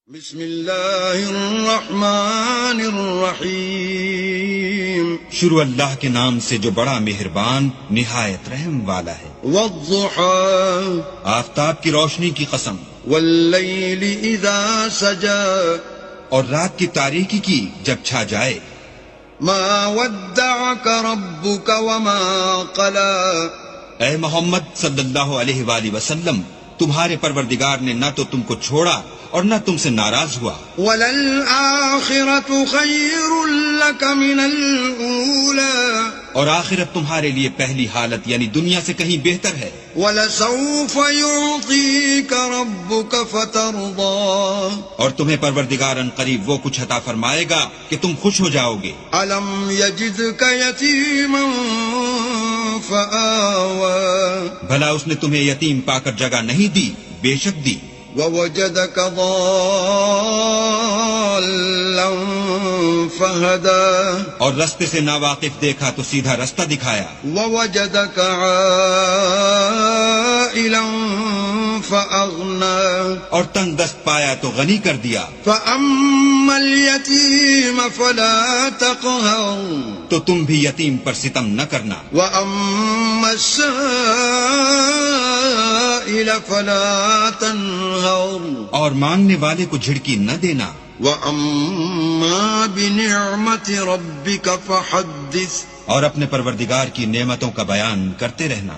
بسم اللہ الرحمن الرحیم، شروع اللہ کے نام سے جو بڑا مہربان نہایت رحم والا ہے۔ والضحى آفتاب کی روشنی کی قسم، واللیل اذا سجى اور رات کی تاریکی کی جب چھا جائے۔ ما ودعك ربك وما قلى، اے محمد صلی اللہ علیہ وآلہ وسلم، تمہارے پروردگار نے نہ تو تم کو چھوڑا اور نہ تم سے ناراض ہوا۔ وللآخرة خیر لك من الأولى، اور آخرت تمہارے لیے پہلی حالت یعنی دنیا سے کہیں بہتر ہے۔ ولسوف يعطيك ربك فترضى، اور تمہیں پروردگار ان قریب وہ کچھ عطا فرمائے گا کہ تم خوش ہو جاؤ گے۔ ألم يجدك يتيما فآوى، بھلا اس نے تمہیں یتیم پا کر جگہ نہیں دی؟ بے شک دی۔ ووجدك ضالا فهدى، اور رستے سے ناواقف دیکھا تو سیدھا رستہ دکھایا۔ ووجدك عائلا فأغنى، اور تنگ دست پایا تو غنی کر دیا۔ فأما اليتيم فلا تقهر، تو تم بھی یتیم پر ستم نہ کرنا۔ وأما السائل فلا تنهر، اور مانگنے والے کو جھڑکی نہ دینا۔ وَأَمَّا بِنِعْمَةِ رَبِّكَ فَحَدِّثْ، اور اپنے پروردگار کی نعمتوں کا بیان کرتے رہنا۔